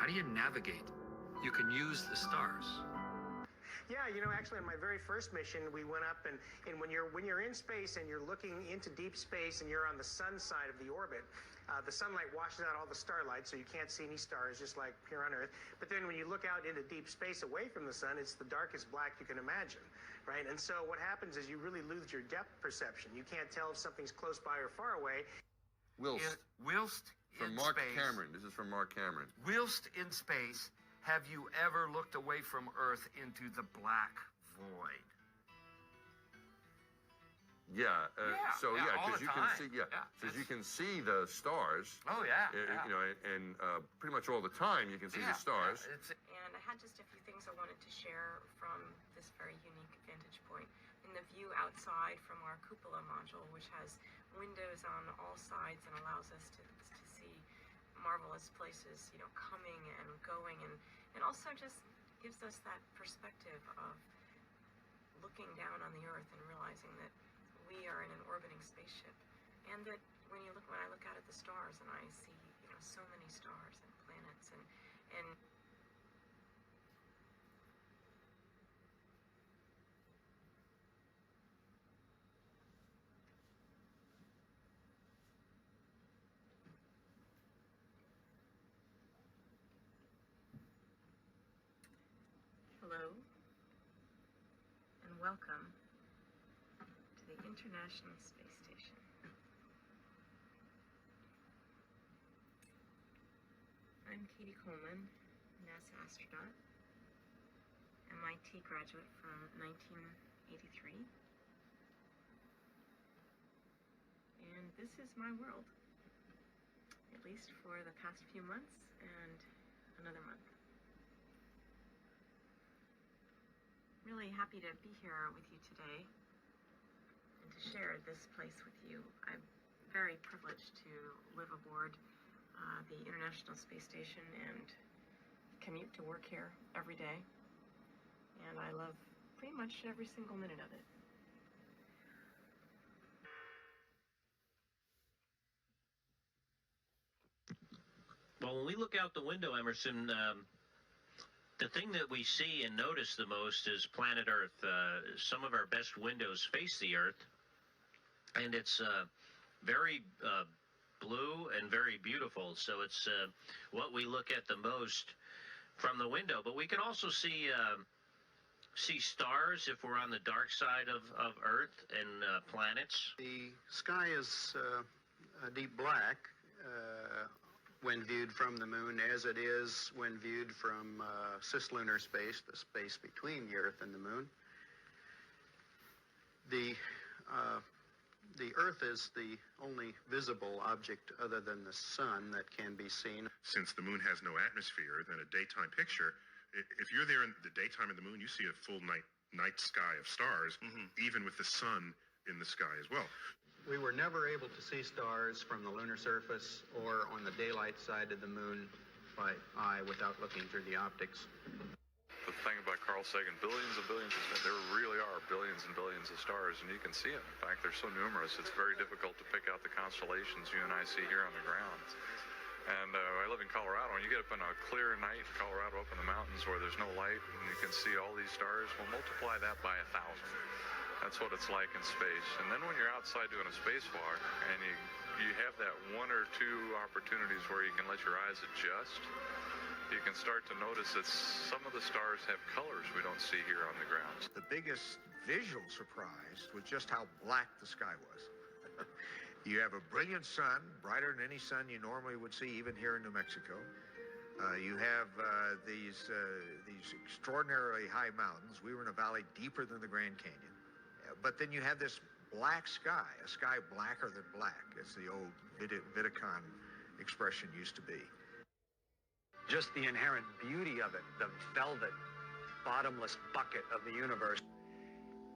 do you navigate? You can use the stars. Yeah, you know, actually on my very first mission, we went up and when you're in space and you're looking into deep space and you're on the sun side of the orbit, the sunlight washes out all the starlight, so you can't see any stars, just like here on Earth. But then when you look out into deep space away from the sun, it's the darkest black you can imagine, right? And so what happens is you really lose your depth perception. You can't tell if something's close by or far away. Whilst from in Mark space, Cameron. This is from Mark Cameron. Whilst in space, have you ever looked away from Earth into the black void? Yeah. So because you can see, because you can see the stars. Oh yeah. You know, and pretty much all the time you can see the stars. And I had just a few things I wanted to share from this very unique vantage point. In the view outside from our cupola module, which has windows on all sides and allows us to see marvelous places, you know, coming and going, and also just gives us that perspective of looking down on the Earth and realizing that we are in an orbiting spaceship, and that when I look out at the stars and I see, you know, so many stars and planets and Hello, and welcome to the International Space Station. I'm Cady Coleman, NASA astronaut, MIT graduate from 1983, and this is my world, at least for the past few months and another month. Really happy to be here with you today and to share this place with you. I'm very privileged to live aboard the International Space Station and commute to work here every day. And I love pretty much every single minute of it. Well, when we look out the window, Emerson, the thing that we see and notice the most is planet Earth. Some of our best windows face the Earth, and it's very blue and very beautiful. So it's what we look at the most from the window. But we can also see stars if we're on the dark side of Earth, and planets. The sky is a deep black when viewed from the moon, as it is when viewed from cis-lunar space, the space between the Earth and the moon. The Earth is the only visible object other than the sun that can be seen. Since the moon has no atmosphere, then a daytime picture, if you're there in the daytime of the moon, you see a full night sky of stars, even with the sun in the sky as well. We were never able to see stars from the lunar surface or on the daylight side of the moon by eye without looking through the optics. The thing about Carl Sagan, billions and billions there really are billions and billions of stars, and you can see them. In fact, they're so numerous, it's very difficult to pick out the constellations you and I see here on the ground. And I live in Colorado, and you get up on a clear night in Colorado, up in the mountains where there's no light, and you can see all these stars. Well, multiply that by 1,000. That's what it's like in space. And then when you're outside doing a spacewalk, and you have that one or two opportunities where you can let your eyes adjust, you can start to notice that some of the stars have colors we don't see here on the ground. The biggest visual surprise was just how black the sky was. You have a brilliant sun, brighter than any sun you normally would see, even here in New Mexico. You have these extraordinarily high mountains. We were in a valley deeper than the Grand Canyon. But then you have this black sky, a sky blacker than black, as the old Viticon expression used to be. Just the inherent beauty of it, the velvet, bottomless bucket of the universe.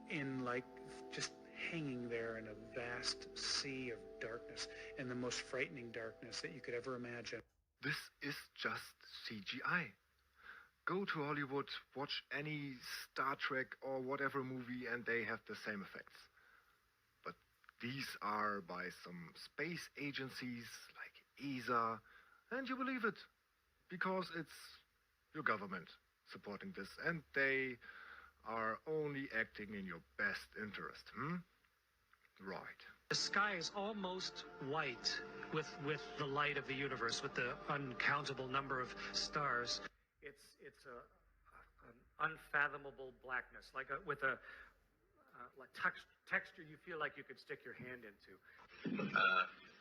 In like just hanging there in a vast sea of darkness, and the most frightening darkness that you could ever imagine. This is just CGI. Go to Hollywood, watch any Star Trek or whatever movie, and they have the same effects. But these are by some space agencies like ESA, and you believe it, because it's your government supporting this, and they are only acting in your best interest. Right. The sky is almost white with the light of the universe, with the uncountable number of stars. It's an unfathomable blackness, like texture you feel like you could stick your hand into.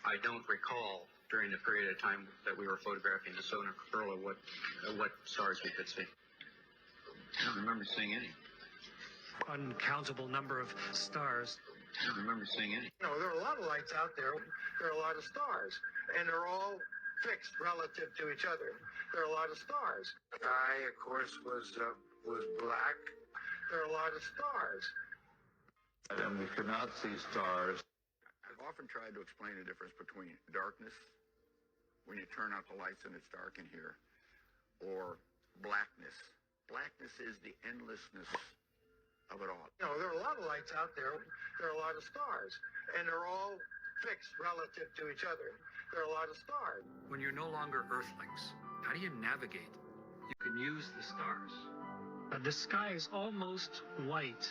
I don't recall during the period of time that we were photographing the solar cupola what stars we could see. I don't remember seeing any. Uncountable number of stars. I don't remember seeing any. You know, there are a lot of lights out there. There are a lot of stars, and they're all fixed relative to each other. There are a lot of stars. The sky, of course, was black. There are a lot of stars. And we could not see stars. I've often tried to explain the difference between darkness, when you turn out the lights and it's dark in here, or blackness. Blackness is the endlessness of it all. You know, there are a lot of lights out there. There are a lot of stars, and they're all fixed relative to each other. There are a lot of stars. When you're no longer earthlings, how do you navigate? You can use the stars. The sky is almost white